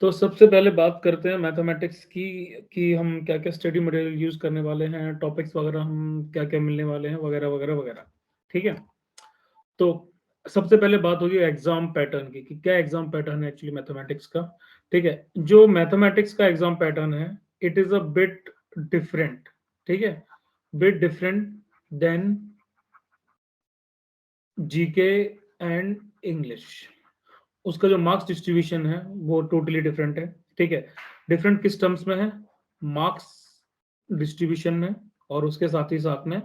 तो सबसे पहले बात करते हैं मैथमेटिक्स की कि हम क्या-क्या स्टडी मटेरियल यूज़ करने वाले हैं, टॉपिक्स वगैरह हम क्या-क्या मिलने वाले हैं वगैरह, वगैरह, वगैरह। ठीक है? तो सबसे पहले बात होगी एग्ज़ाम पैटर्न की कि क्या एग्ज़ाम पैटर्न है एक्चुअली मैथमेटिक्स का। ठीक है? जो मैथमेटिक्स का एग्ज़ाम पैटर्न है, it is a bit different. ठीक है? Bit different than GK and English. उसका जो मार्क्स डिस्ट्रीब्यूशन है वो टोटली डिफरेंट है। ठीक है? डिफरेंट किस टर्म्स में है? मार्क्स डिस्ट्रीब्यूशन में और उसके साथ ही साथ में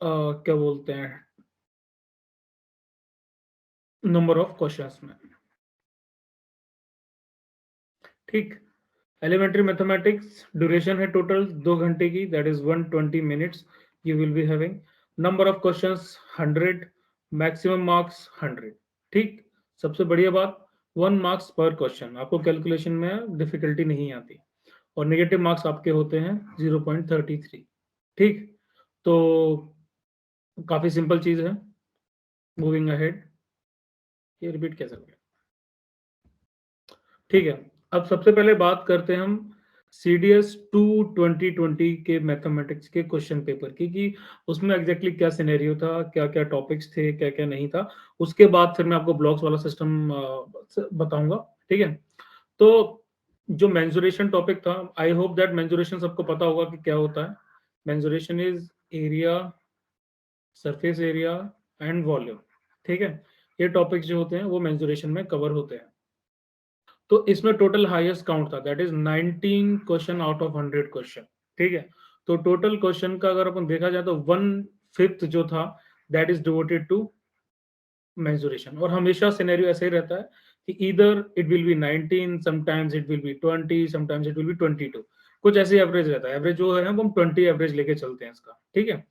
क्या बोलते हैं, नंबर ऑफ क्वेश्चंस में। ठीक? एलिमेंट्री मैथमेटिक्स ड्यूरेशन है टोटल 2 घंटे की, that is 120 minutes you will be having. Number of questions 100, maximum marks 100। ठीक? सबसे बढ़िया बात, 1 मार्क्स पर क्वेश्चन, आपको कैलकुलेशन में डिफिकल्टी नहीं आती और नेगेटिव मार्क्स आपके होते हैं 0.33। ठीक? तो काफी सिंपल चीज है। मूविंग अहेड, ये रिपीट कैसे हो गया? ठीक है, अब सबसे पहले बात करते हैं हम सीडीएस 2 2020 के मैथमेटिक्स के क्वेश्चन पेपर की कि उसमें एग्जैक्टली क्या सिनेरियो था, क्या-क्या टॉपिक्स थे, क्या-क्या नहीं था। उसके बाद फिर मैं आपको ब्लॉक्स वाला सिस्टम बताऊंगा। ठीक है? तो जो मेंसुरेशन टॉपिक था, आई होप दैट मेंसुरेशन सबको पता होगा कि क्या होता है। Mensuration is area, surface area and volume. ठीक है? ये टॉपिक्स जो होते हैं वो मेंसुरेशन में कवर होते हैं। तो इसमें टोटल हाईएस्ट काउंट था, that is 19 question out of 100 question. ठीक है? तो टोटल क्वेश्चन का अगर अपन देखा जाए तो 1/5 जो था, that is devoted to mensuration. और हमेशा सिनेरियो ऐसे ही रहता है कि either it will be 19, sometimes it will be 20, sometimes it will be 22। कुछ ऐसे एवरेज रहता है, एवरेज जो है हम 20 एवरेज लेके चलते हैं इसका। ठीक है?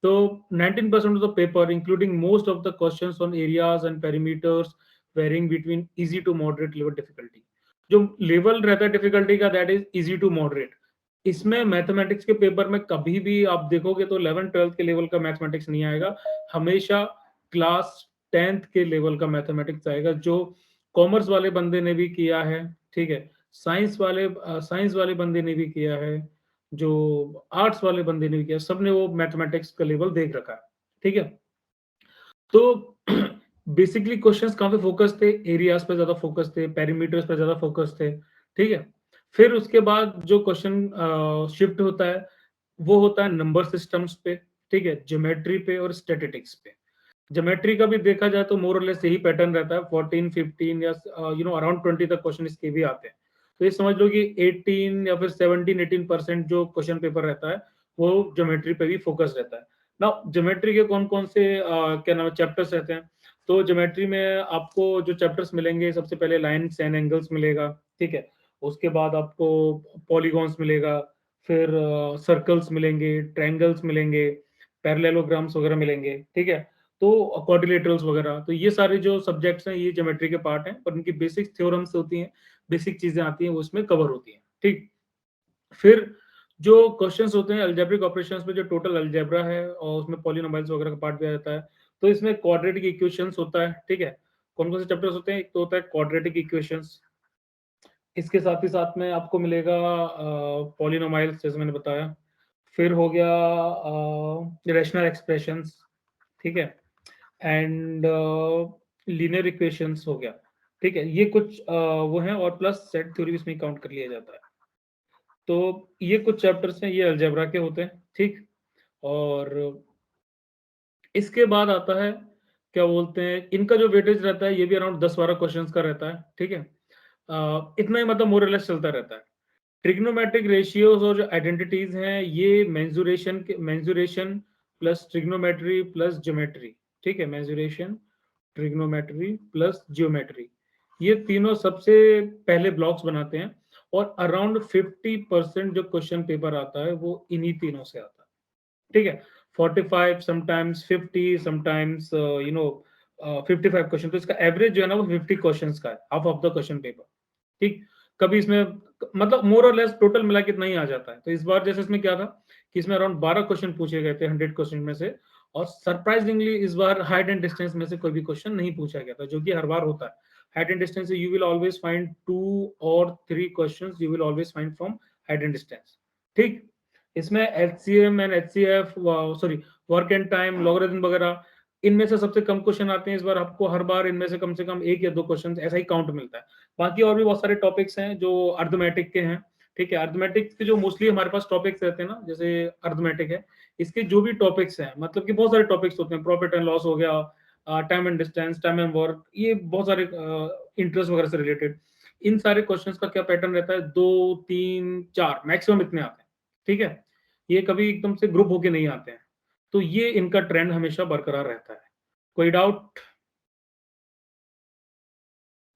तो 19% of the paper, including most of the questions on areas and perimeters, varying between easy to moderate level difficulty. जो लेवल रहता है डिफिकल्टी का, that is easy to moderate. इसमें मैथमेटिक्स के पेपर में कभी भी आप देखोगे तो 11th-12th के लेवल का मैथमेटिक्स नहीं आएगा। हमेशा क्लास 10th के लेवल का मैथमेटिक्स आएगा, जो कॉमर्स वाले बंदे ने भी किया है। ठीक है? साइंस वाले बंदे ने भी किया है, जो आर्ट्स वाले बंदे ने भी किया, सबने वो मैथमेटिक्स का लेवल देख रखा है। ठीक है? तो बेसिकली क्वेश्चंस काफी फोकस थे, एरियाज पे ज्यादा फोकस थे, पेरीमीटर्स पे ज्यादा फोकस थे। ठीक है? फिर उसके बाद जो क्वेश्चन शिफ्ट होता है वो होता है नंबर सिस्टम्स पे। ठीक है? ज्योमेट्री पे और स्टैटिस्टिक्स पे। ज्योमेट्री का भी देखा जाए तो मोर और लेस यही पैटर्न रहता है, 14 15 या अराउंड 20 तक क्वेश्चन इसके भी आते हैं। तो ये समझ लो कि 18 या फिर 17-18% जो क्वेश्चन पेपर रहता है वो ज्योमेट्री पे भी फोकस रहता है। ना ज्योमेट्री के कौन कौन से क्या नाम है चैप्टर्स रहते हैं? तो ज्योमेट्री में आपको जो चैप्टर्स मिलेंगे, सबसे पहले लाइन एंड एंगल्स मिलेगा। ठीक है? उसके बाद आपको पॉलीगॉन्स मिलेगा, फिर सर्कल्स मिलेंगे, ट्रायंगल्स मिलेंगे, पैरेललोग्राम्स वगैरह मिलेंगे। ठीक है? तो क्वाड्रिलेटरल्स वगैरह, तो ये सारे जो सब्जेक्ट्स हैं ये ज्योमेट्री के पार्ट हैं और इनकी बेसिक थ्योरम्स होती हैं, बेसिक चीजें आती हैं वो इसमें कवर होती हैं। ठीक? फिर जो क्वेश्चंस होते हैं अलजेब्रिक ऑपरेशंस में, जो टोटल अलजेब्रा है और उसमें पॉलिनोमियल्स वगैरह का पार्ट भी आ जाता है, तो इसमें क्वाड्रेटिक इक्वेशंस होता है। ठीक है? कौन कौन से चैप्टर्स होते हैं? एक तो होता है क्वाड्रेटिक इक्वेशंस, इसके साथ ही साथ में आपको मिलेगा पॉलिनोमियल्स जैसे मैंने बताया। फिर हो गया रैशनल एक्सप्रेशंस। ठीक है? एंड लीनियर इक्वेशंस हो गया। ठीक है? ये कुछ वो हैं और प्लस सेट थ्योरी इसमें काउंट कर लिया जाता है। तो ये कुछ चैप्टर्स हैं, ये अलजेब्रा के होते हैं। ठीक? और इसके बाद आता है क्या बोलते हैं, इनका जो वेटेज रहता है ये भी अराउंड 10-12 क्वेश्चंस का रहता है। ठीक है? इतना ही मतलब मोर और लेस चलता रहता है। ट्रिग्नोमेट्रिक रेशियोज और जो आइडेंटिटीज हैं ये mensuration plus trigonometry plus geometry. ठीक है? मेंसुरेशन, ट्रिग्नोमेट्री प्लस ज्योमेट्री, ये तीनों सबसे पहले ब्लॉक्स बनाते हैं और अराउंड 50% जो क्वेश्चन पेपर आता है वो इन्हीं तीनों से आता है। ठीक है? 45, समटाइम्स 50, समटाइम्स 55 क्वेश्चन, तो इसका एवरेज जो है ना वो 50 क्वेश्चंस का है, half of the question paper. ठीक? कभी इसमें मतलब मोर और लेस टोटल मिला के इतना ही आ जाता है। तो इस बार जैसे इसमें क्या था कि इसमें अराउंड 12 क्वेश्चन पूछे गए थे 100 क्वेश्चन में से, और सरप्राइजिंगली इस बार हाइट एंड डिस्टेंस में से कोई भी क्वेश्चन नहीं पूछा गया था, जो कि हर बार होता है। height and distance you will always find 2 or 3 questions you will always find from height and distance. ठीक, इसमें HCM and HCF sorry work and time logarithm वगैरह इनमें से सबसे कम क्वेश्चन आते हैं इस बार। आपको हर बार इनमें से कम 1 या 2 क्वेश्चन ऐसा ही काउंट मिलता है। बाकी और भी बहुत सारे टॉपिक्स हैं जो अर्थमेटिक के हैं। ठीक है, अर्थमेटिक के जो मोस्टली हमारे पास टॉपिक्स रहते हैं ना, जैसे अर्थमेटिक है, इसके जो भी टॉपिक्स हैं, मतलब कि बहुत सारे टॉपिक्स होते हैं, प्रॉफिट एंड लॉस हो गया, time and distance, time and work, ये बहुत सारे इंटरेस्ट वगैरह से रिलेटेड, इन सारे क्वेश्चंस का क्या पैटर्न रहता है, 2 3 4 मैक्सिमम इतने आते हैं। ठीक है, ये कभी एकदम से ग्रुप होके नहीं आते हैं, तो ये इनका ट्रेंड हमेशा बरकरार रहता है। कोई doubt?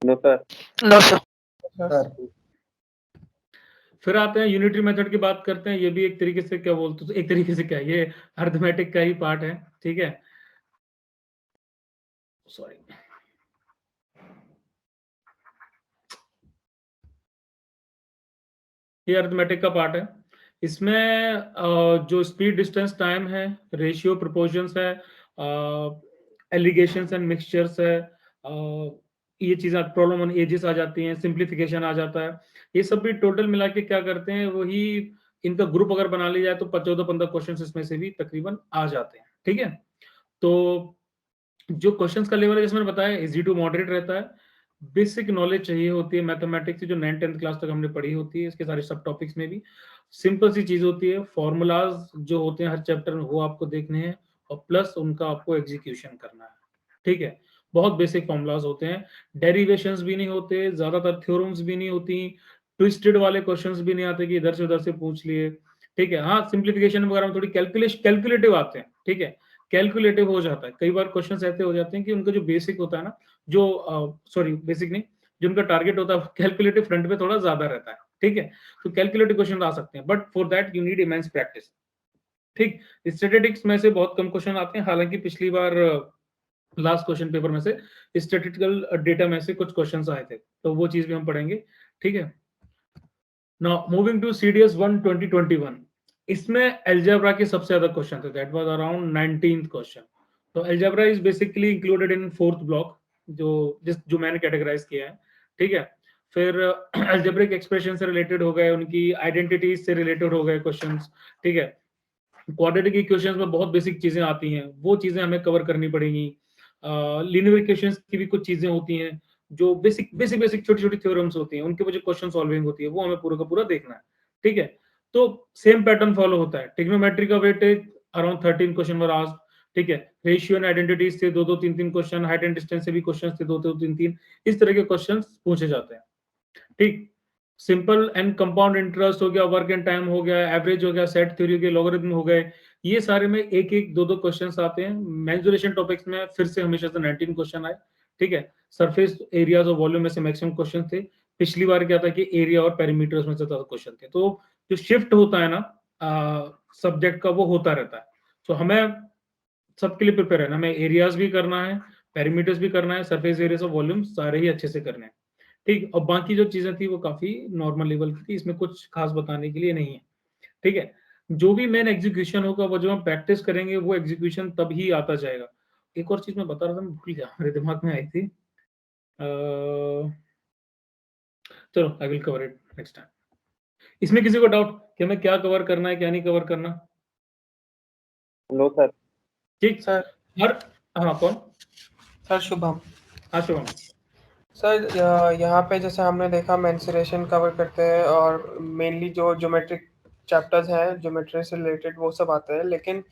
No sir. No sir. फिर आते हैं यूनिटरी मेथड की बात करते हैं। ये भी एक तरीके से क्या बोलते हैं, एक तरीके से क्या, ये अर्थमेटिक का ही पार्ट है। ठीक है, सॉरी, ये अर्थमेटिक का पार्ट है। इसमें जो स्पीड डिस्टेंस टाइम है, रेशियो प्रोपोर्शंस है, एलिगेशंस एंड मिक्सचर्स है, ये चीजें, प्रॉब्लम ऑन एजेस आ जाती हैं, सिंप्लीफिकेशन आ जाता है। ये सब भी टोटल मिला के क्या करते हैं, वही इनका ग्रुप अगर बना लिया जाए तो 14-15 क्वेश्चन इसमें से भी तकरीबन आ जाते हैं। ठीक है, तो जो क्वेश्चंस का लेवल है, जैसे मैंने बताया, इजी टू मॉडरेट रहता है। बेसिक नॉलेज चाहिए होती है मैथमेटिक्स की, जो 9th-10th क्लास तक हमने पढ़ी होती है, इसके सारे सब टॉपिक्स में भी सिंपल सी चीज होती है। फॉर्मूलाज जो होते हैं हर चैप्टर में वो आपको देखने हैं, और प्लस उनका आपको एग्जीक्यूशन करना है। ठीक है, बहुत बेसिक फॉर्मूलाज होते हैं, डेरिवेशंस भी नहीं होते, ज्यादातर थ्योरम्स भी नहीं होती, ट्विस्टेड वाले क्वेश्चंस भी नहीं आते कि इधर से उधर से पूछ लिए। ठीक है, हाँ, सिंप्लीफिकेशन वगैरह में थोड़ी कैलकुलेटिव आते हैं। ठीक है, कैलकुलेटिव हो जाता है, कई बार क्वेश्चंस ऐसे हो जाते हैं कि उनका जो बेसिक होता है ना, जो सॉरी बेसिक नहीं, जो उनका टारगेट होता है कैलकुलेटिव फ्रंट पे थोड़ा ज्यादा रहता है। ठीक है, तो कैलकुलेटिव क्वेश्चन आ सकते हैं, but for that you need immense practice. ठीक, स्टैटिस्टिक्स में से बहुत कम क्वेश्चन आते हैं, हालांकि पिछली बार लास्ट क्वेश्चन पेपर में से स्टैटिस्टिकल डेटा में से कुछ क्वेश्चंस आए थे, तो वो चीज भी हम पढ़ेंगे। ठीक है, नाउ मूविंग टू CDS 1 2021, इसमें अलजेब्रा के सबसे ज्यादा क्वेश्चन थे, that was around 19th question. तो algebra is basically included in 4th block, जो मैंने कैटेगराइज किया है। ठीक है, फिर अलजेब्रिक एक्सप्रेशन से रिलेटेड हो गए, उनकी आइडेंटिटीज से रिलेटेड हो गए क्वेश्चंस। ठीक है, क्वाड्रेटिक इक्वेशंस में बहुत बेसिक चीजें आती हैं, वो चीजें हमें कवर करनी पड़ेंगी। लीनियर इक्वेशंस की भी कुछ चीजें होती हैं, जो बेसिक छोटी छोटी थ्योरम्स होती हैं, उनके वजह क्वेश्चन सॉल्विंग होती है, वो हमें पूरा का पूरा देखना है। ठीक है, तो सेम पैटर्न फॉलो होता है। ट्रिग्नोमेट्री का weightage around 13 question were asked. ठीक है, रेशियो एंड आइडेंटिटीज से 2-2 3-3 क्वेश्चन, हाइट एंड डिस्टेंस से भी क्वेश्चन थे 2-2 3-3, इस तरह के क्वेश्चन पूछे जाते हैं। ठीक, सिंपल एंड कंपाउंड इंटरेस्ट हो गया, वर्क एंड टाइम हो गया, एवरेज हो गया, सेट थ्योरी हो गया, लॉगरिथम हो गए, ये सारे में एक एक दो दो क्वेश्चंस आते हैं। मेंसुरेशन टॉपिक्स में फिर से हमेशा से 19 क्वेश्चन आए। ठीक है, सरफेस एरियाज और वॉल्यूम में से मैक्सिमम क्वेश्चन थे। पिछली बार क्या था कि एरिया और पेरीमीटर्स में से ज्यादा क्वेश्चन थे। तो जो शिफ्ट होता है ना सब्जेक्ट का, वो होता रहता है। तो हमें सबके लिए प्रिपेयर है ना, हमें एरियाज भी करना है, पेरीमीटर्स भी करना है, सरफेस एरियाज और वॉल्यूम सारे ही अच्छे से करने हैं। ठीक, और बाकी जो चीजें थी वो काफी नॉर्मल लेवल की थी, इसमें कुछ खास बताने के लिए नहीं है। ठीक है, जो भी मेन एग्जीक्यूशन होगा, वो जो हम प्रैक्टिस करेंगे, वो एग्जीक्यूशन तब ही आता जाएगा। एक और चीज मैं बता रहा था, मैं भूल गया, मेरे दिमाग में आई थी। चलो, I will cover it next time. इसमें किसी को डाउट कि हमें क्या कवर करना है, क्या नहीं कवर करना? No sir. ठीक सर। हर, हाँ, कौन? सर शुभम। हाँ, शुभम। सर यहाँ पे जैसे हमने देखा मेंसुरेशन कवर करते हैं और मेनली जो ज्योमेट्रिक चैप्टर्स हैं, ज्योमेट्री से रिलेटेड वो सब आते हैं, लेकिन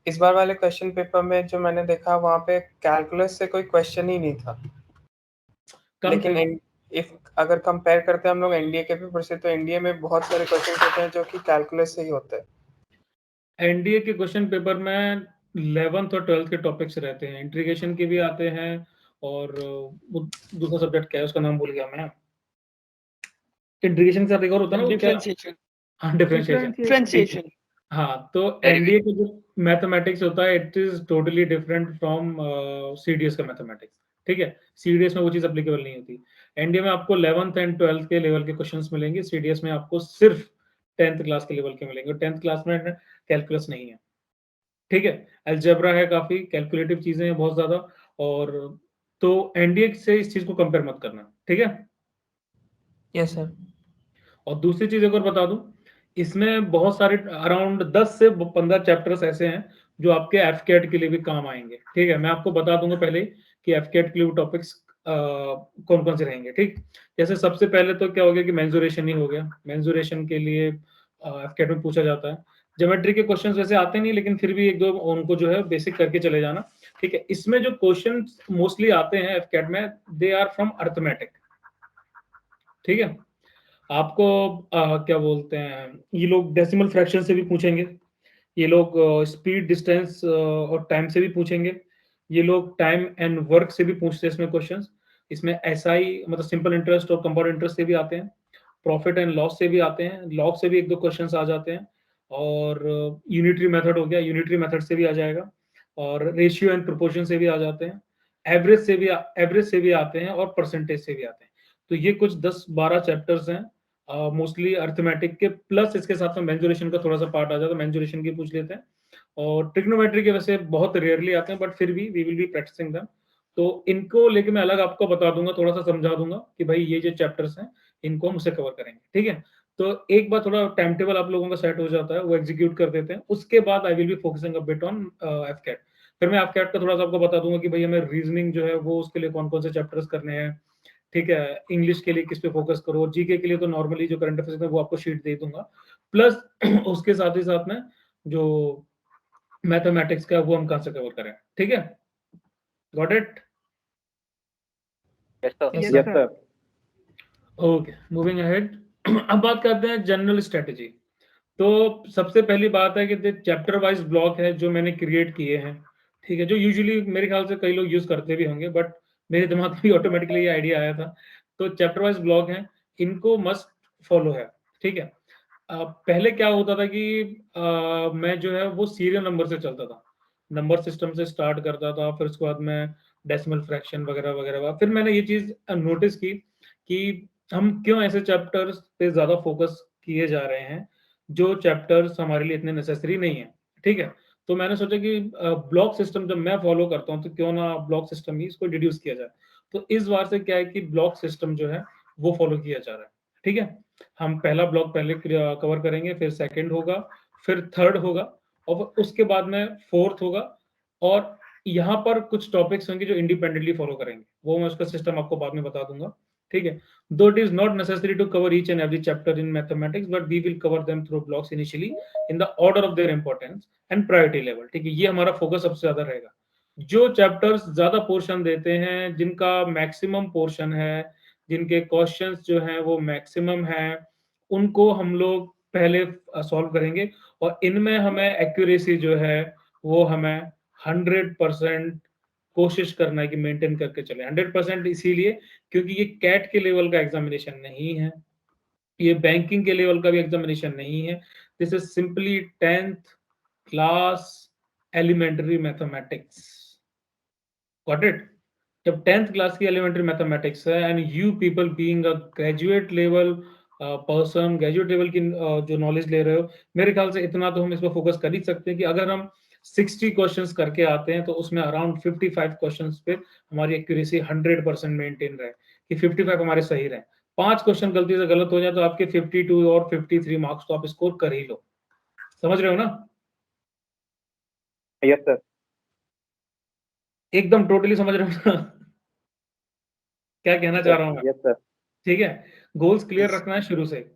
इस बार वाले क्वेश्चन पेपर में जो मैंने देखा वहाँ पे कैलकुलस से कोई क्वेश्चन ही नहीं था। कम थे। लेकिन इफ अगर कंपेयर करते हैं हम लोग एनडीए के पेपर से, तो एनडीए में बहुत सारे क्वेश्चन होते हैं जो कि कैलकुलस से ही होते हैं। एनडीए के क्वेश्चन पेपर में 11th और 12th के टॉपिक्स रहते हैं, इंटीग्रेशन के भी आते हैं, और वो दूसरा सब्जेक्ट क्या है, उसका नाम भूल गया मैं। इंटीग्रेशन के साथ एक और होता है ना, वो क्या? डिफरेंशिएशन। हाँ, डिफरेंशिएशन। डिफरेंशिएशन। हाँ, तो एनडीए का जो मैथमेटिक्स होता है, it is totally different from CDS का मैथमेटिक्स। ठीक है, सीडीएस में वो चीज अप्लीकेबल नहीं होती। एनडीए में आपको 11th एंड 12th के लेवल के क्वेश्चंस मिलेंगे, सीडीएस में आपको सिर्फ 10th क्लास के लेवल के मिलेंगे, 10th क्लास में कैलकुलस नहीं है। ठीक है, अलजेब्रा है, काफी कैलकुलेटिव चीजें हैं बहुत ज्यादा, और तो एनडीए से इस चीज को कंपेयर मत करना, ठीक है। Yes sir. और दूसरी चीज एक और बता दूं, इसमें बहुत सारे अराउंड 10 से 15 चैप्टर्स ऐसे हैं जो आपके एफकेट के लिए भी काम आएंगे, ठीक है। मैं आपको बता दूंगा पहले ही कि एफकेट के लिए टॉपिक्स कौन कौन से रहेंगे, ठीक। जैसे सबसे पहले तो क्या हो गया कि मेंसुरेशन ही हो गया। मेंसुरेशन के लिए एफकेट में पूछा जाता है। ज्योमेट्री के क्वेश्चंस वैसे आते नहीं, लेकिन फिर भी एक दो उनको जो है बेसिक करके चले जाना, ठीक है। इसमें जो क्वेश्चन मोस्टली आते हैं एफकेट में, दे आर फ्रॉम अर्थमेटिक, ठीक है। आपको क्या बोलते हैं, ये लोग डेसिमल फ्रैक्शन से भी पूछेंगे, ये लोग स्पीड डिस्टेंस और टाइम से भी पूछेंगे, ये लोग टाइम एंड वर्क से भी पूछते हैं इसमें क्वेश्चंस। इसमें एसआई मतलब सिंपल इंटरेस्ट और कंपाउंड इंटरेस्ट से भी आते हैं, प्रॉफिट एंड लॉस से भी आते हैं, लॉग से भी एक दो क्वेश्चंस आ जाते हैं, और यूनिटरी मेथड हो गया, यूनिटरी मेथड से भी आ जाएगा, और रेशियो एंड प्रोपोर्शन से भी आ जाते हैं, एवरेज से भी आते हैं, और परसेंटेज से भी आते हैं। तो ये कुछ 10-12 चैप्टर्स हैं मोस्टली अर्थमेटिक के, प्लस इसके साथ में मेंसुरेशन का थोड़ा सा पार्ट आ जाता है, मेंसुरेशन की पूछ लेते हैं। और ट्रिग्नोमेट्री के वैसे बहुत रेयरली आते हैं, बट फिर भी we will be practicing them. तो इनको लेके मैं अलग आपको बता दूंगा, थोड़ा सा समझा दूंगा कि भाई ये जो चैप्टर्स हैं इनको हम उसे कवर करेंगे, ठीक है। तो एक बार थोड़ा टाइम टेबल आप लोगों का सेट हो जाता है, वो एग्जीक्यूट कर देते हैं, उसके बाद I will be focusing a bit on FCAT. फिर मैं एफकेट का थोड़ा सा आपको बता दूंगा कि भाई हमें रीजनिंग जो है वो उसके लिए कौन कौन से चैप्टर्स करने हैं, ठीक है। इंग्लिश के लिए किस पे फोकस करो, जीके के लिए तो नॉर्मली जो करंट अफेयर्स है वो आपको शीट दे दूंगा, प्लस उसके साथ ही साथ में जो मैथमेटिक्स का है, वो हम कहाँ से कवर करें, ठीक है। Got it. Yes sir. Yes, yes sir. Sir. Okay, moving ahead. अब बात करते हैं जनरल स्ट्रेटेजी। तो सबसे पहली बात है कि चैप्टर वाइज ब्लॉक है जो मैंने क्रिएट किए हैं, ठीक है, जो यूजुअली मेरे ख्याल से कई लोग यूज करते भी होंगे, बट मेरे दिमाग में भी ऑटोमेटिकली ये आइडिया आया था। तो चैप्टर वाइज ब्लॉक है, इनको मस्ट फॉलो है, ठीक है। पहले क्या होता था कि मैं जो है वो सीरियल नंबर से चलता था, नंबर सिस्टम से स्टार्ट करता था, फिर उसके बाद में डेसिमल फ्रैक्शन वगैरह वगैरह। फिर मैंने ये चीज नोटिस की कि हम क्यों ऐसे चैप्टर्स पे ज्यादा फोकस किए जा रहे हैं जो चैप्टर्स हमारे लिए इतने नेसेसरी नहीं है, ठीक है। तो मैंने सोचा कि ब्लॉक सिस्टम जब मैं फॉलो करता हूँ तो क्यों ना ब्लॉक सिस्टम ही इसको डिड्यूस किया जाए। तो इस बार से क्या है कि ब्लॉक सिस्टम जो है वो फॉलो किया जा रहा है, ठीक है। हम पहला ब्लॉक पहले कवर करेंगे, फिर सेकंड होगा, फिर थर्ड होगा, और उसके बाद में फोर्थ होगा। और यहाँ पर कुछ टॉपिक्स होंगे जो इंडिपेंडेंटली फॉलो करेंगे, वो मैं उसका सिस्टम आपको बाद में बता दूंगा, ठीक है। Though it is not necessary to cover each and every chapter in mathematics, but we will cover them through blocks initially in the order of their importance and priority level, ठीक है। ये हमारा फोकस सबसे ज्यादा रहेगा। जो chapters ज्यादा portion देते हैं, जिनका मैक्सिमम पोर्शन है, जिनके क्वेश्चंस जो हैं वो मैक्सिमम है, उनको हम लोग पहले सॉल्व करेंगे। और इनमें हमें एक्यूरेसी जो है वो हमें 100% कोशिश करना है कि मेंटेन करके चले। 100% इसीलिए क्योंकि ये कैट के लेवल का एग्जामिनेशन नहीं है, ये बैंकिंग के लेवल का भी एग्जामिनेशन नहीं है। This is simply 10th class elementary mathematics. Got it. जब 10th क्लास की एलिमेंट्री मैथमेटिक्स है, and you people being a graduate level person, graduate level की जो नॉलेज ले रहे हो, मेरे ख्याल से इतना तो हम इस पर फोकस कर ही सकते हैं कि अगर हम 60 क्वेश्चंस करके आते हैं तो उसमें अराउंड 55 क्वेश्चंस पे हमारी एक्यूरेसी 100% मेंटेन रहे, कि 55 हमारे सही रहे। 5 क्वेश्चन गलती से गलत हो जाए तो आपके 52 और 53 मार्क्स तो आप स्कोर कर ही लो। समझ रहे हो ना? Yes sir. एकदम टोटली समझ रहे हो ना? क्या कहना चाह रहा हूँ मैं? Yes sir. ठीक है। गोल्स क्लियर रखना है शुरू से।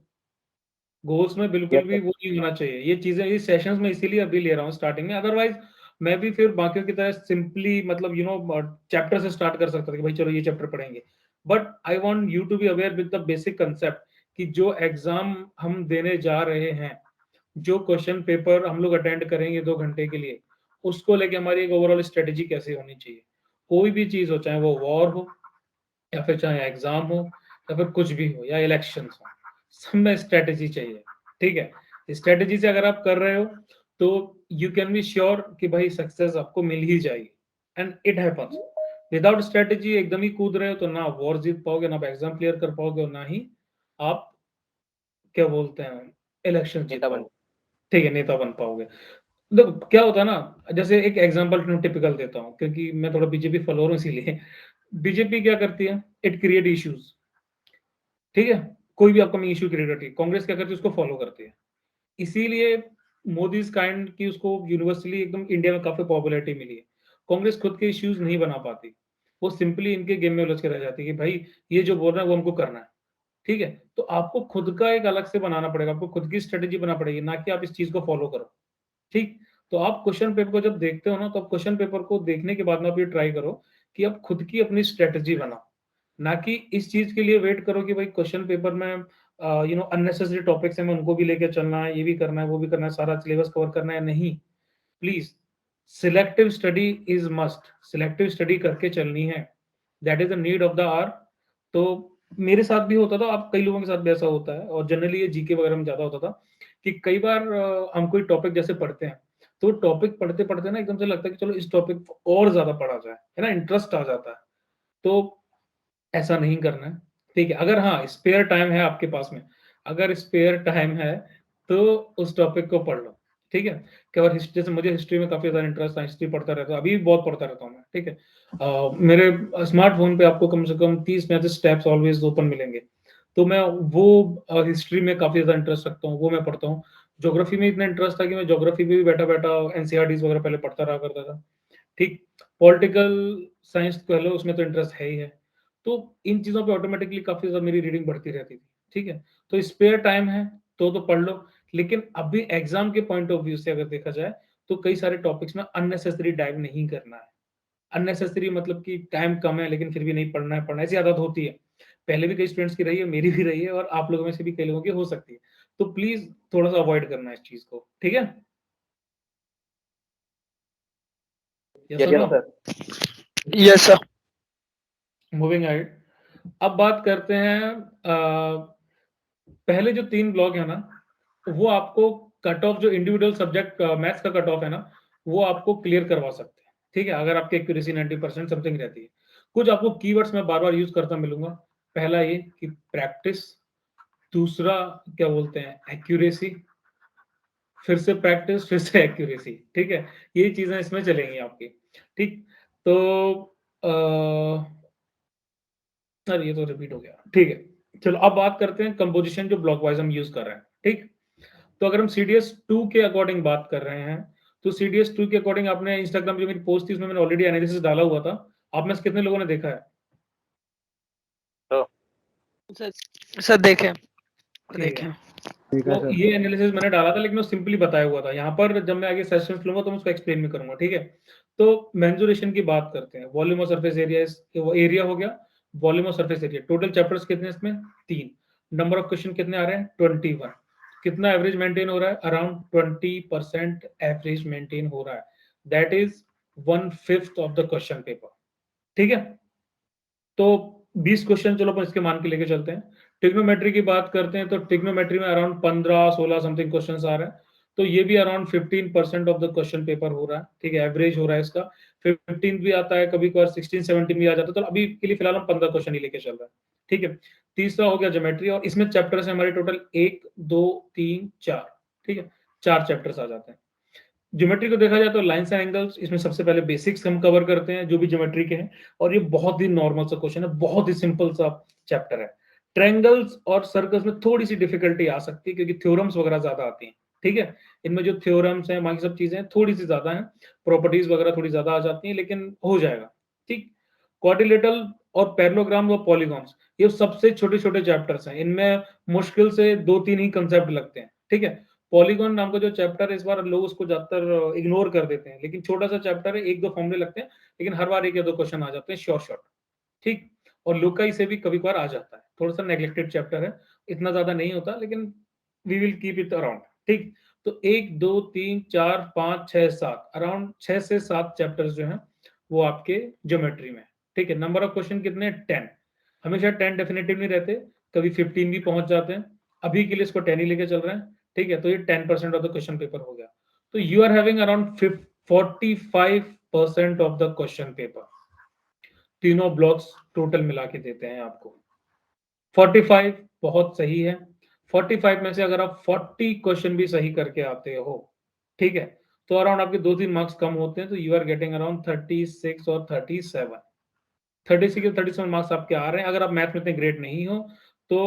गोल्स में बिल्कुल यस भी सर। वो नहीं होना चाहिए। ये चीजें इस सेशंस में इसीलिए अभी ले रहा हूँ स्टार्टिंग में, अदरवाइज मैं भी फिर बाकियों की तरह सिंपली मतलब चैप्टर से स्टार्ट कर सकता था कि भाई चलो ये चैप्टर पढ़ेंगे। But I want you to be aware with the basic concept कि जो एग्जाम हम देने जा रहे हैं, जो क्वेश्चन पेपर हम लोग अटेंड करेंगे 2 घंटे के लिए, उसको लेके हमारी एक ओवरऑल स्ट्रेटेजी कैसे होनी चाहिए। कोई भी चीज हो, चाहे वो वॉर हो, या फिर चाहे एग्जाम हो, या फिर कुछ भी हो, या इलेक्शंस हो, सब में स्ट्रेटेजी चाहिए, ठीक है। स्ट्रेटेजी से अगर आप कर रहे हो तो यू कैन बी श्योर कि भाई सक्सेस आपको मिल ही जाएगी, and it happens. Without strategy एकदम ही कूद रहे हो तो ना वॉर जीत पाओगे, ना एग्जाम क्लियर कर पाओगे, और ना ही आप क्या बोलते हैं इलेक्शन जीत नेता बन। पाओगे, ठीक है, नेता बन पाओगे। देखो क्या होता है ना, जैसे एक एग्जांपल टिपिकल देता हूँ क्योंकि मैं थोड़ा बीजेपी फॉलोअर हूँ इसीलिए। बीजेपी क्या करती है, इट क्रिएट इश्यूज, ठीक है, कोई भी अपकमिंग इश्यू क्रिएट करती है। कांग्रेस क्या करती है, उसको फॉलो करती है। इसीलिए मोदी इज काइंड की उसको यूनिवर्सली एकदम इंडिया में काफी पॉपुलैरिटी मिली है। कांग्रेस खुद के इश्यूज नहीं बना पाती, वो सिंपली इनके गेम में उलझ के रह जाती है कि भाई ये जो बोल रहा है वो हमको करना है, ठीक है। तो आपको खुद का एक अलग से बनाना पड़ेगा, आपको खुद की स्ट्रेटेजी बनाना पड़ेगी, ना कि आप इस चीज को फॉलो करो, ठीक। तो आप क्वेश्चन पेपर को जब देखते हो ना, तो आप क्वेश्चन पेपर को देखने के बाद में आप ये ट्राई करो कि आप खुद की अपनी स्ट्रेटेजी बनाओ, ना कि इस चीज के लिए वेट करो कि भाई क्वेश्चन पेपर में अननेसेसरी टॉपिक्स हैं, मैं उनको भी लेके चलना है, ये भी करना है, वो भी करना है, सारा सिलेबस कवर करना है, नहीं। Please, selective study is must, selective study करके चलनी है, that is the need of the hour. तो मेरे साथ भी होता था, अब कई लोगों के साथ भी ऐसा होता है, और जनरली ये जीके वगैरह में ज्यादा होता था कि कई बार हम कोई टॉपिक जैसे पढ़ते हैं, तो टॉपिक पढ़ते पढ़ते ना एकदम से लगता है कि चलो इस टॉपिक और ज्यादा पढ़ा जाए, है ना, इंटरेस्ट आ जाता है। तो ऐसा नहीं करना है, ठीक है। अगर हाँ स्पेयर टाइम है आपके पास में, अगर स्पेयर टाइम है तो उस टॉपिक को पढ़ लो, ठीक है। केवल हिस्ट्री, जैसे मुझे हिस्ट्री में काफी ज्यादा इंटरेस्ट था, हिस्ट्री पढ़ता रहता हूँ, अभी भी बहुत पढ़ता रहता हूँ मैं, ठीक है। मेरे स्मार्टफोन पे आपको कम से कम 30 मैसेज टैब्स ऑलवेज ओपन मिलेंगे, तो मैं वो हिस्ट्री में काफी ज्यादा इंटरेस्ट रखता हूँ, वो मैं पढ़ता हूँ। ज्योग्राफी में इतना इंटरेस्ट था कि मैं ज्योग्राफी में भी बैठा बैठा एनसीईआरटीज वगैरह पहले पढ़ता रहा करता था, ठीक। पॉलिटिकल साइंस कह लो, उसमें तो इंटरेस्ट है ही है। तो इन चीजों पे ऑटोमेटिकली काफी ज्यादा मेरी रीडिंग बढ़ती रहती थी, ठीक है। तो स्पेयर टाइम है तो पढ़ लो, लेकिन अभी एग्जाम के पॉइंट ऑफ व्यू से अगर देखा जाए तो कई सारे टॉपिक्स में अननेसेसरी डाइव नहीं करना है। अननेसेसरी मतलब कि टाइम कम है लेकिन फिर भी नहीं पढ़ना है, पढ़ना ऐसी आदत होती है, पहले भी कई स्टूडेंट्स की रही है, मेरी भी रही है, और आप लोगों में से भी कई लोगों की हो सकती है। तो प्लीज थोड़ा सा अवॉइड करना है इस चीज को, ठीक है। यस यस और no? Sir. Yes sir. Moving ahead, अब बात करते हैं पहले जो 3 ब्लॉक है ना, वो आपको कट ऑफ, जो इंडिविजुअल सब्जेक्ट मैथ्स का कट ऑफ है ना, वो आपको क्लियर करवा सकते हैं, ठीक है, अगर आपकी एक्यूरेसी 90% समथिंग रहती है। कुछ आपको कीवर्ड्स मैं बार बार यूज करता मिलूंगा। पहला ये कि प्रैक्टिस, दूसरा क्या बोलते हैं एक्यूरेसी, फिर से प्रैक्टिस, फिर से एक्यूरेसी, ठीक है। ये चीजें इसमें चलेंगी आपकी, ठीक। तो सर ये तो रिपीट हो गया, ठीक है। चलो अब बात करते हैं कंपोजिशन, जो ब्लॉक वाइज हम यूज कर रहे हैं, ठीक। तो अगर हम सीडीएस 2 के अकॉर्डिंग बात कर रहे हैं, तो सीडीएस 2 के अकॉर्डिंग आपने इंस्टाग्राम जो मेरी पोस्ट थी उसमें मैंने ऑलरेडी एनालिसिस डाला हुआ था, आप में से कितने लोगों ने देखा है? सर देखें ठीक है, देखें। तो ये एनालिसिस मैंने डाला था, लेकिन वो सिंपली बताया हुआ था। यहाँ पर जब मैं आगे सेशंस लूंगा तो मैं उसको एक्सप्लेन भी करूंगा, ठीक है। तो मेंसुरेशन की बात करते हैं, वॉल्यूम और सरफेस एरिया, वो एरिया हो गया, वॉल्यूम और सरफेस एरिया। टोटल चैप्टर्स कितने हैं इसमें? 3। नंबर ऑफ क्वेश्चन कितने आ रहे हैं? 21। कितना एवरेज मेंटेन हो रहा है? अराउंड 20% एवरेज मेंटेन हो रहा है, that is 1/5 of the question paper, ठीक है। तो 20 क्वेश्चन चलो अपन इसके मान के लेके चलते हैं। ट्रिग्नोमेट्री की बात करते हैं, तो ट्रिग्नोमेट्री में अराउंड 15-16 समथिंग क्वेश्चंस आ रहे हैं, तो ये भी around 15% of the question paper हो रहा है, ठीक है, एवरेज हो रहा है इसका। 15 भी आता है, कभी कभार 16-17 भी आ जाता है, तो अभी के लिए फिलहाल हम 15 क्वेश्चन ही लेके चल रहे हैं, ठीक है। तीसरा हो गया ज्योमेट्री, और इसमें चैप्टर्स है हमारे टोटल 1 2 3 4, ठीक है, 4 चैप्टर्स आ जाते हैं। ज्योमेट्री को देखा जाए तो लाइंस एंड एंगल्स, इसमें सबसे पहले बेसिक्स हम कवर करते हैं जो भी ज्योमेट्री के हैं, और ये बहुत ही नॉर्मल सा क्वेश्चन है, बहुत ही सिंपल सा चैप्टर है। ट्रायंगल्स और सर्कल्स में थोड़ी सी डिफिकल्टी आ सकती है क्योंकि थ्योरम्स वगैरह ज्यादा आती हैं, ठीक है। इनमें जो थ्योरम्स हैं, बाकी सब चीजें थोड़ी सी ज्यादा हैं, प्रॉपर्टीज वगैरह थोड़ी ज्यादा आ जाती हैं, लेकिन हो जाएगा, ठीक। क्वाड्रिलेटरल और पैरेललोग्राम और पॉलीगॉन्स, ये सबसे छोटे छोटे चैप्टर्स हैं, इनमें मुश्किल से 2-3 ही कंसेप्ट लगते हैं, ठीक है। पॉलीगॉन नाम का जो चैप्टर है, इस बार लोग उसको ज्यादातर इग्नोर कर देते हैं, लेकिन छोटा सा चैप्टर है, 1-2 फॉर्मूले लगते हैं, लेकिन हर बार 1 या 2 क्वेश्चन आ जाते हैं शॉर्ट शॉर्ट, ठीक। और लोकाई से भी कभी कभार आ जाता है, थोड़ा सा नेग्लेक्टेड चैप्टर है, इतना ज्यादा नहीं होता, लेकिन we will keep it around, ठीक। तो 1 2 3 4 5 6 7, अराउंड 6 से 7 चैप्टर्स जो हैं वो आपके ज्योमेट्री में, ठीक है। नंबर ऑफ क्वेश्चन कितने? 10। हमेशा 10 डेफिनेटिव नहीं रहते, कभी 15 भी पहुंच जाते हैं, अभी के लिए इसको 10 ही लेके चल रहे हैं, ठीक है। तो ये 10% ऑफ द क्वेश्चन पेपर हो गया, तो you are having around 45% of the question paper, तीनों ब्लॉक्स टोटल मिला के देते हैं आपको। 45 बहुत सही है। 45 में से अगर आप 40 क्वेश्चन भी सही करके आते हो, ठीक है, तो अराउंड आपके 2-3 मार्क्स कम होते हैं, तो यू आर गेटिंग अराउंड 36 और 37, 36 के 37 मार्क्स आपके आ रहे हैं। अगर आप मैथ में इतने ग्रेट नहीं हो तो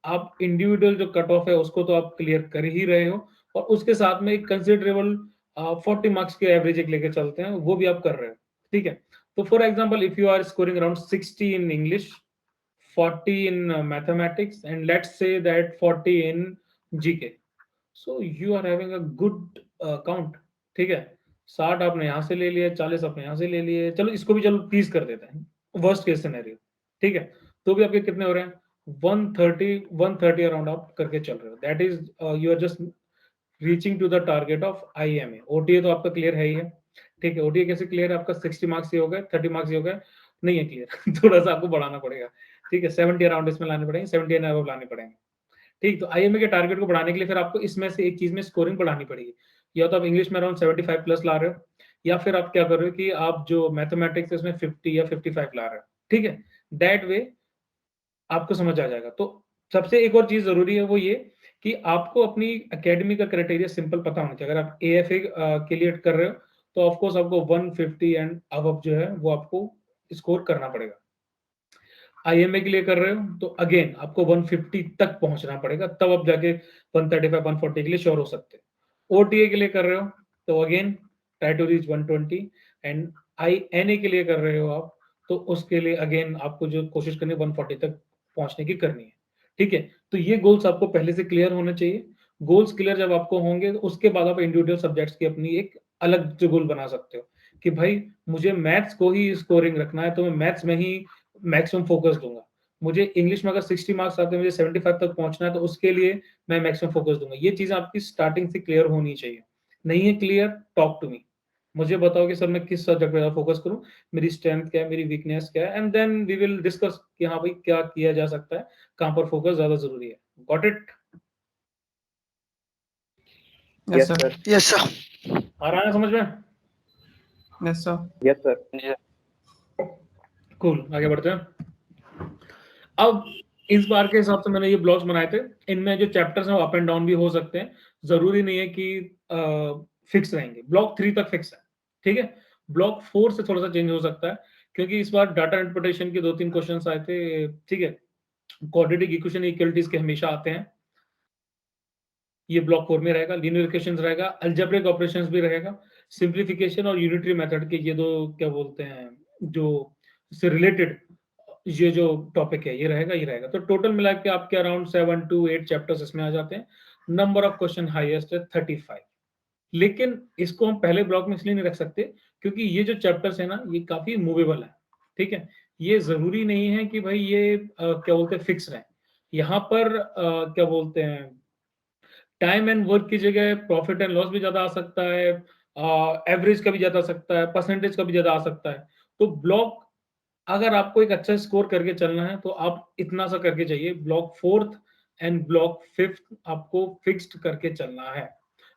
आप इंडिविजुअल जो कट ऑफ है उसको तो आप क्लियर कर ही रहे हो, और उसके साथ में एक कंसिडरेबल 40 मार्क्स के एवरेज एक लेके चलते हैं, वो भी आप कर रहे हो, ठीक है। तो for example if you are scoring around 60 in English, 40 in mathematics, and let's say that 40 in GK, so you are having a good count, ठीक है। 60 आपने यहाँ से ले लिए, 40 आपने यहाँ से ले लिए, चलो इसको भी चलो 30 कर देते हैं, वर्स्ट केस सिनेरियो, ठीक है। तो भी आपके कितने हो रहे हैं, 130 अराउंड आप करके चल रहे हो। That is you are just reaching to the target of IMA। OTA तो आपका क्लियर है ही है, ठीक है। OTA कैसे क्लियर है आपका, 60 मार्क्स ही हो गए, 30 मार्क्स ही हो गए, नहीं है क्लियर थोड़ा सा आपको बढ़ाना पड़ेगा, ठीक है। 70 अराउंड इसमें लाने पड़ेंगे, 70 एंड अबव लाने पड़ेंगे, ठीक। तो IMA के टारगेट को बढ़ाने के लिए फिर आपको इसमें से एक चीज में स्कोरिंग बढ़ानी पड़ेगी। या तो आप इंग्लिश में अराउंड 75 प्लस ला रहे हो, या फिर आप क्या कर रहे हो कि आप जो मैथमेटिक्स है उसमें 50 या 55 ला रहे हो, ठीक है। दैट वे आपको समझ आ जाएगा। तो सबसे एक और चीज जरूरी है वो ये कि आपको अपनी एकेडमी का क्राइटेरिया सिंपल पता होना चाहिए। अगर आप AFA के लिए कर रहे हो तो ऑफ कोर्स आपको 150 एंड अबव जो है वो आपको स्कोर करना पड़ेगा। IMA के लिए कर रहे हो तो अगेन आपको 150 तक पहुंचना पड़ेगा, तब आप जाके 135 140 के लिए श्योर हो सकते हैं। OTA के लिए कर रहे हो तो again try to reach 120, and INA के लिए कर रहे हो आप तो उसके लिए अगेन आपको जो कोशिश करनी है 140 तक पहुंचने की करनी है, ठीक है। तो ये गोल्स आपको पहले से क्लियर होने चाहिए। गोल्स क्लियर जब आपको होंगे तो उसके बाद आप इंडिविजुअल सब्जेक्ट्स की अपनी एक अलग जो गोल बना सकते हो कि भाई मुझे मैथ्स को ही स्कोरिंग रखना है तो मैं मैथ्स में ही मैक्सिमम फोकस दूंगा। मुझे इंग्लिश में अगर 60 मार्क्स आते हैं, मुझे 75 तक पहुंचना है तो उसके लिए मैं मैक्सिमम फोकस दूंगा। ये चीजें आपकी स्टार्टिंग से क्लियर होनी चाहिए। नहीं है क्लियर, टॉक टू मी, मुझे बताओ कि सर मैं किस सब्जेक्ट पे फोकस करूं, मेरी स्ट्रेंथ क्या है, मेरी वीकनेस क्या है, and then we will discuss कि हाँ भाई क्या किया जा सकता है, कहां पर फोकस ज्यादा जरूरी है। Got it? Yes Yes, sir. sir. Yes sir. आ रहा है समझ में? Yes sir. Yes, sir. Cool, आगे बढ़ते हैं। अब इस बार के हिसाब से मैंने ये ब्लॉग्स बनाए थे, इनमें जो चैप्टर्स हैं वो अप एंड डाउन भी हो सकते हैं, जरूरी नहीं है कि फिक्स रहेंगे। ब्लॉक 3 तक फिक्स है, ठीक है। ब्लॉक 4 से थोड़ा सा चेंज हो सकता है, क्योंकि इस बार डाटा इंटरप्रिटेशन के 2-3 क्वेश्चंस आए थे, ठीक है। क्वाड्रेटिक इक्वेशन इक्वलिटीज के हमेशा आते हैं, ये ब्लॉक 4 में रहेगा। लीनियर इक्वेशंस रहेगा, अलजेब्रिक ऑपरेशंस भी रहेगा, सिंप्लीफिकेशन और यूनिटरी मेथड के ये दो क्या बोलते हैं जो से रिलेटेड ये जो टॉपिक है ये रहेगा, ये रहेगा। तो टोटल मिला के आपके अराउंड 7 to 8 चैप्टर्स इसमें आ जाते हैं। नंबर ऑफ क्वेश्चन हाईएस्ट है 35। लेकिन इसको हम पहले ब्लॉक में इसलिए नहीं रख सकते क्योंकि ये जो चैप्टर्स है ना ये काफी मूवेबल है, ठीक है। ये जरूरी नहीं है कि भाई ये क्या बोलते हैं फिक्स रहे। यहाँ पर क्या बोलते हैं टाइम एंड वर्क की जगह प्रॉफिट एंड लॉस भी ज्यादा आ सकता है, एवरेज का भी ज्यादा आ सकता है, परसेंटेज का भी ज्यादा आ सकता है। तो ब्लॉक अगर आपको एक अच्छा स्कोर करके चलना है तो आप इतना सा करके चाहिए। Block 4th and block 5th आपको फिक्स्ड करके चलना है।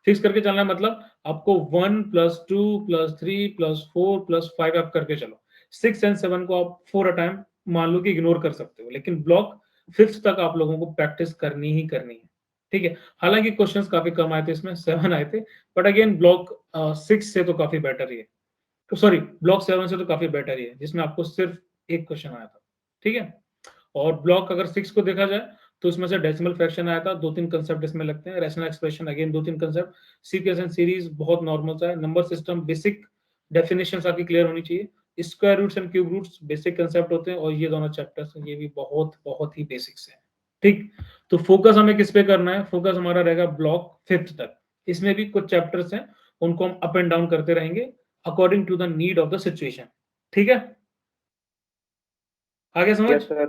फिक्स करके चलना है मतलब आपको 1 + 2 + 3 + 4 + 5 आप करके चलो। 6 एंड 7 को आप फॉर अ टाइम मान लो कि इग्नोर कर सकते हो, लेकिन ब्लॉक 5th तक आप लोगों को प्रैक्टिस करनी ही करनी है, ठीक है। हालांकि क्वेश्चंस काफी कम आए थे इसमें, 7 आए थे, बट अगेन ब्लॉक 6 से तो काफी बेटर ही है। तो सॉरी, ब्लॉक 7 से तो काफी बेटर ही है जिसमें आपको सिर्फ एक क्वेश्चन आया था, ठीक है। और ब्लॉक अगर 6 को देखा जाए तो इसमें से डेसिमल फ्रैक्शन आया था, 2-3 कंसेप्ट इसमें लगते हैं, rational expression again 2-3 concept, sequence and series बहुत नॉर्मल सा है, नंबर सिस्टम बेसिक डेफिनेशंस आपकी क्लियर होनी चाहिए, square roots and cube roots basic concept होते हैं, और ये दोनों चैप्टर्स ये भी बहुत बहुत ही बेसिक्स हैं, ठीक। तो फोकस हमें किस पे करना है, फोकस हमारा रहेगा ब्लॉक 5th तक। इसमें भी कुछ चैप्टर्स हैं उनको हम अप एंड डाउन करते रहेंगे according to the need of the situation, ठीक है। आगे समझ? Yes, sir.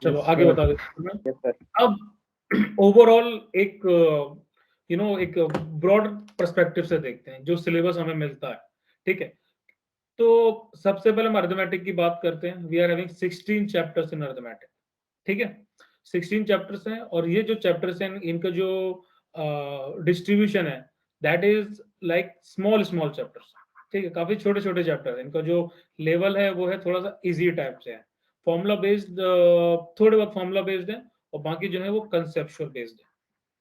चलो Yes, आगे sir. बता देता हूं मैं। Yes, sir. अब ओवरऑल एक एक ब्रॉड पर्सपेक्टिव से देखते हैं जो सिलेबस हमें मिलता है, ठीक है। तो सबसे पहले हम अर्थमेटिक की बात करते हैं। We are having 16 chapters in arithmetic, ठीक है। 16 चैप्टर्स हैं, और ये जो चैप्टर्स हैं इनका जो डिस्ट्रीब्यूशन है that is like small small chapters, ठीक है। काफी छोटे छोटे चैप्टर है, इनका जो लेवल है वो है थोड़ा सा इजी टाइप से है। फॉर्मूला बेस्ड थोड़े बहुत फॉर्मूला बेस्ड है, और बाकी जो है वो कंसेप्चुअल बेस्ड है,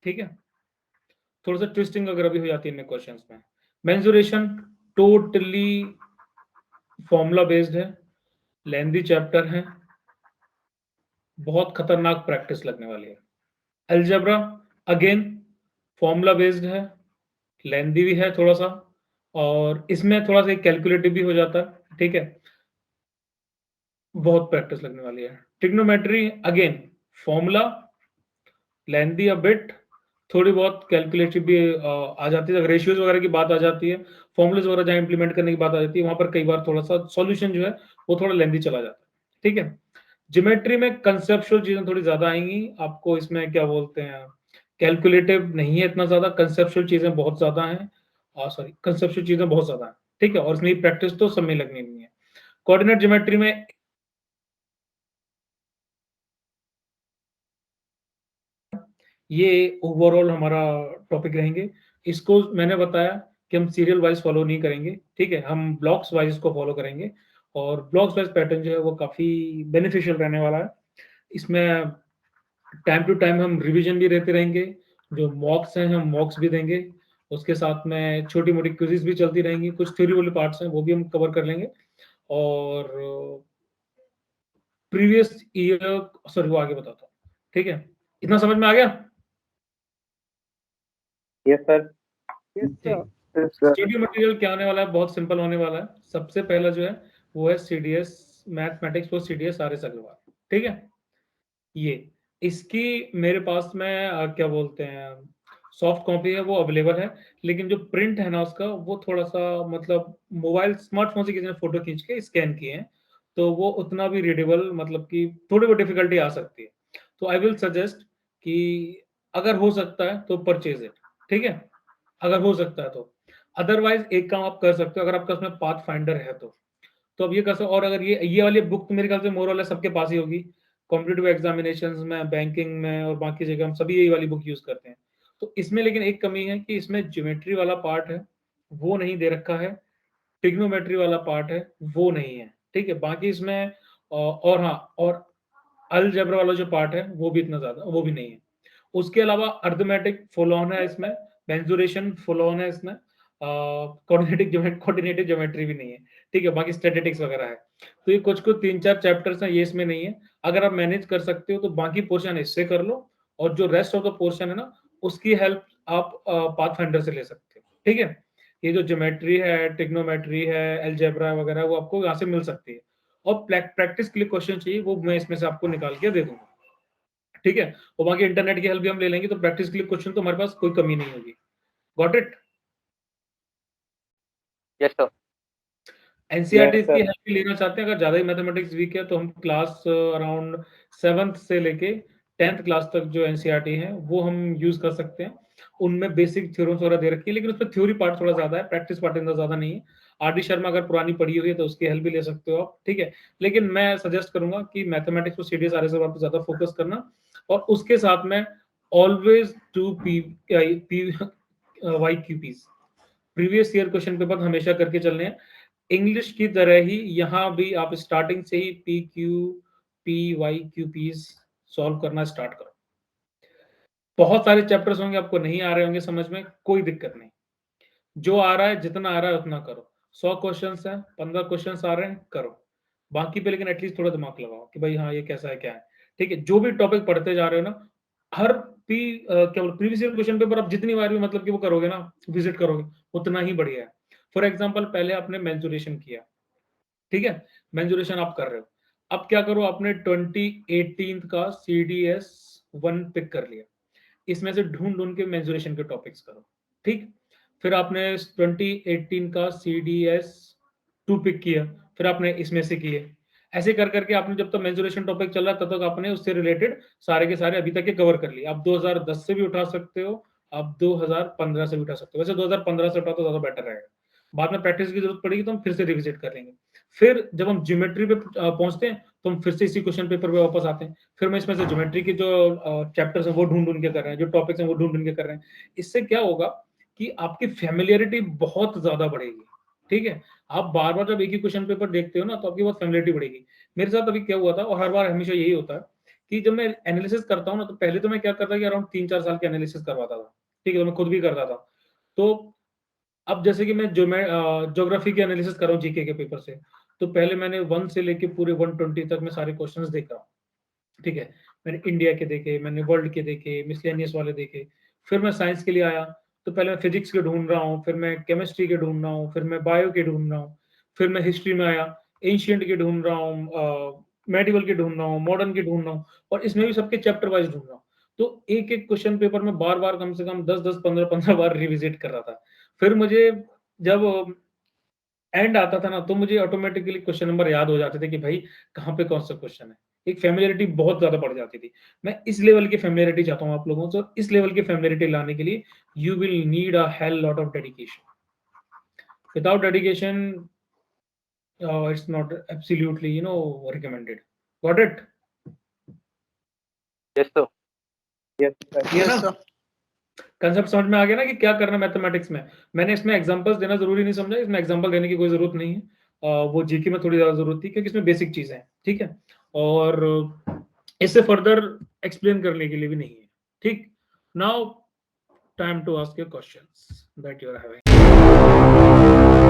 ठीक है। थोड़ा सा ट्विस्टिंग अगर अभी हो जाती है इनमें क्वेश्चंस में। मेंसुरेशन टोटली फॉर्मूला बेस्ड है, लेंदी चैप्टर है, बहुत खतरनाक प्रैक्टिस लगने वाली है। अलजेब्रा अगेन फॉर्मूला बेस्ड है, लेंदी भी है थोड़ा सा, और इसमें थोड़ा सा कैलकुलेटिव भी हो जाता है, ठीक है। बहुत प्रैक्टिस लगने वाली है। Trigonometry again formula, lengthy a bit, थोड़ी बहुत कैलकुलेटिव भी आ जाती है, अगर रेशियोज वगैरह की बात आ जाती है, फॉर्मूलेज वगैरह जहाँ इंप्लीमेंट करने की बात आ जाती है, वहां पर कई बार थोड़ा सा सॉल्यूशन जो है वो थोड़ा लेंदी चला जाता है, ठीक है। ज्योमेट्री में कंसेप्चुअल चीजें थोड़ी ज्यादा आएंगी आपको, इसमें क्या बोलते हैं, कैलकुलेटिव नहीं है इतना ज्यादा, कंसेप्चुअल चीजें बहुत ज्यादा हैं, सॉरी कंसेप्चुअल चीजें बहुत ज्यादा हैं, ठीक है, और इसमें प्रैक्टिस तो सब में लगनी नहीं है। कोऑर्डिनेट ज्योमेट्री में ये ओवरऑल हमारा टॉपिक रहेंगे। इसको मैंने बताया कि हम सीरियल वाइज फॉलो नहीं करेंगे, ठीक है, हम ब्लॉक्स वाइज इसको फॉलो करेंगे, और ब्लॉक्स वाइज पैटर्न जो है वो काफी बेनिफिशियल रहने वाला है। इसमें टाइम टू टाइम हम रिवीजन भी रहते रहेंगे, जो मॉक्स हैं हम मॉक्स भी देंगे, उसके साथ में छोटी मोटी क्विज़ेस भी चलती रहेंगी, कुछ थ्योरी वाले पार्ट्स हैं वो भी हम कवर कर लेंगे, और प्रीवियस ईयर सॉरी वो आगे बताता हूँ, ठीक है। इतना समझ में आ गया? Yes sir. स्टडी मटेरियल क्या होने वाला है, बहुत सिंपल होने वाला है। सबसे पहला जो है वो है CDS mathematics for CDS R S Agarwal, ठीक है। ये इसकी मेरे पास में क्या बोलते हैं सॉफ्ट कॉपी है, वो अवेलेबल है, लेकिन जो प्रिंट है ना उसका वो थोड़ा सा मतलब मोबाइल स्मार्टफोन से किसी ने फोटो खींच के स्कैन किए हैं, तो वो उतना भी रीडेबल मतलब कि थोड़ी बहुत डिफिकल्टी आ सकती है। तो आई विल सजेस्ट कि अगर हो सकता है तो परचेज इट, ठीक है, अगर हो सकता है तो। अदरवाइज एक काम आप कर सकते हो, अगर आपका उसमें पाथ फाइंडर है तो अब ये कर सकते हो। और अगर ये वाली बुक तो मेरे ख्याल से मोर वाला सबके पास ही होगी, कॉम्पिटेटिव एग्जामिनेशंस में, बैंकिंग में और बाकी जगह हम सभी यही वाली बुक यूज करते हैं। तो इसमें लेकिन एक कमी है कि इसमें ज्योमेट्री वाला पार्ट है वो नहीं दे रखा है, ट्रिग्नोमेट्री वाला पार्ट है वो नहीं है, ठीक है। बाकी इसमें और हाँ, और अलजेब्रा वाला जो पार्ट है वो भी इतना ज्यादा वो भी नहीं है। उसके अलावा अर्थमेटिक फुल ऑन है इसमें, मेंसुरेशन फुल ऑन है इसमें, कोऑर्डिनेटिव ज्योमेट्री भी नहीं है, ठीक है, बाकी स्टैटिस्टिक्स वगैरह है। तो ये कुछ कुछ 3-4 चैप्टर्स हैं, ये इसमें नहीं है। अगर आप मैनेज कर सकते हो तो बाकी पोर्शन इससे कर लो, और जो रेस्ट ऑफ द पोर्शन है ना उसकी हेल्प आप पाथ फाइंडर से ले सकते हो, ठीक है। ये जो ज्योमेट्री है, ट्रिग्नोमेट्री है, अलजेब्रा वगैरह वो आपको यहाँ से मिल सकती है, और प्रैक्टिस के लिए क्वेश्चन चाहिए वो मैं इसमें से आपको निकाल के दे दूंगा, ठीक है। और बाकी इंटरनेट की हेल्प भी हम ले लेंगे, तो प्रैक्टिस के लिए क्वेश्चन तो हमारे पास कोई कमी नहीं होगी। Got it? Yes sir. NCERT की हेल्प भी लेना चाहते हैं, अगर ज्यादा ही मैथमेटिक्स वीक है तो हम क्लास अराउंड 7th से लेके 10th क्लास तक जो एनसीईआरटी है वो हम यूज कर सकते हैं। उनमें बेसिक थ्योरम्स वगैरह दे रखी है, लेकिन उसमें थ्योरी पार्ट थोड़ा ज्यादा है, प्रैक्टिस पार्ट इतना ज्यादा नहीं है। आर डी शर्मा अगर पुरानी पढ़ी हुई है तो उसकी हेल्प भी ले सकते हो आप, ठीक है। लेकिन मैं सजेस्ट करूंगा कि मैथमेटिक्स और सीडीएस आर एस पर ज्यादा फोकस करना, और उसके साथ में always to P Y QPs, previous year question paper हमेशा करके चलने हैं। इंग्लिश की तरह ही यहाँ भी आप स्टार्टिंग से ही P Q P Y Q Ps solve करना स्टार्ट करो। बहुत सारे चैप्टर्स होंगे आपको नहीं आ रहे होंगे समझ में, कोई दिक्कत नहीं, जो आ रहा है जितना आ रहा है उतना करो। 100 क्वेश्चंस हैं, 15 क्वेश्चंस आ रहे हैं, करो। बाकी पे लेकिन एटलीस्ट थोड़ा दिमाग लगाओ कि भाई हाँ ये कैसा है क्या है, ठीक है। जो भी टॉपिक पढ़ते जा रहे हो ना, हर क्या बोल प्रीवियस ईयर क्वेश्चन पेपर आप जितनी बार भी मतलब कि वो करोगे ना, विजिट करोगे, उतना ही बढ़िया है। फॉर एग्जाम्पल पहले आपने मेंसुरेशन किया, ठीक है, मेंसुरेशन आप कर रहे हो, अब क्या करो, आपने 2018 का CDS 1 पिक कर लिया, इसमें से ढूंढ ढूंढ के मेंसुरेशन के टॉपिक्स करो, ठीक। फिर आपने 2018 का CDS 2 पिक किया, फिर आपने इसमें से किए, ऐसे कर करके आपने जब तक मेंसुरेशन टॉपिक चल रहा है तब तक आपने उससे रिलेटेड सारे के सारे अभी तक के कवर कर लिए। आप 2010 से भी उठा सकते हो, आप 2015 से भी उठा सकते हो, वैसे 2015 से उठा तो ज्यादा बेटर रहेगा, बाद में प्रैक्टिस की जरूरत पड़ेगी तो हम फिर से रिविजिट कर लेंगे। फिर जब हम ज्योमेट्री पे पहुंचते हैं तो हम फिर से इसी क्वेश्चन पेपर पे वापस आते हैं, फिर मैं इसमें से ज्योमेट्री के जो चैप्टर्स हैं वो ढूंढ ढूंढ के कर रहे हैं, जो टॉपिक्स हैं वो ढूंढ ढूंढ के कर रहे हैं। इससे क्या होगा कि आपकी फेमिलियरिटी बहुत ज्यादा बढ़ेगी, ठीक है। आप बार बार जब एक ही क्वेश्चन पेपर देखते हो ना तो आपकी बहुत फेमिलियरिटी बढ़ेगी। मेरे साथ अभी क्या हुआ था, और हर बार हमेशा यही होता है कि जब मैं एनालिसिस करता हूँ ना, तो पहले तो मैं क्या करता कि अराउंड 3-4 साल के एनालिसिस करवाता था, ठीक है, तो मैं खुद भी करता था। तो अब जैसे कि मैं ज्योग्राफी की एनालिसिस कर रहा हूँ जीके के पेपर से, तो पहले मैंने 1 से लेके पूरे 120 तक मैं सारे क्वेश्चंस देख रहा हूँ, ठीक है। मैंने इंडिया के देखे, मैंने वर्ल्ड के देखे, मिसलेनियस वाले देखे। फिर मैं साइंस के लिए आया, तो पहले मैं फिजिक्स के ढूंढ रहा हूँ, फिर मैं केमिस्ट्री के ढूंढ रहा हूँ, फिर मैं बायो के ढूंढ रहा हूँ, फिर मैं हिस्ट्री में आया, एंशियंट के ढूंढ रहा हूँ, मेडिवल के ढूंढ रहा हूँ, मॉडर्न के ढूंढ रहा हूँ, और इसमें भी सबके चैप्टर वाइज ढूंढ रहा हूँ। तो एक एक क्वेश्चन पेपर में बार बार कम से कम 10-10, 15-15 बार रिविजिट कर रहा था। फिर मुझे जब एंड आता था ना, तो मुझे ऑटोमेटिकली क्वेश्चन नंबर याद हो जाते थे कि भाई कहाँ पे कौन सा क्वेश्चन है। एक फेमिलियरिटी बहुत ज्यादा बढ़ जाती थी। मैं इस लेवल की फेमिलियरिटी चाहता हूँ आप लोगों से, और इस लेवल की फेमिलियरिटी लाने के लिए you will need a hell lot of dedication. Without dedication it's not absolutely recommended. Got it? Yes sir. Yes, ना sir. कंसेप्ट समझ में आ गया ना कि क्या करना मैथमेटिक्स में। मैंने इसमें एग्जांपल्स देना जरूरी नहीं समझा, इसमें एग्जांपल देने की कोई जरूरत नहीं है। वो जीके में थोड़ी ज्यादा जरूरत थी क्योंकि इसमें बेसिक चीजें हैं, ठीक है, और इससे फर्दर एक्सप्लेन करने के लिए भी नहीं है, ठीक। Now time to ask your questions that you are having.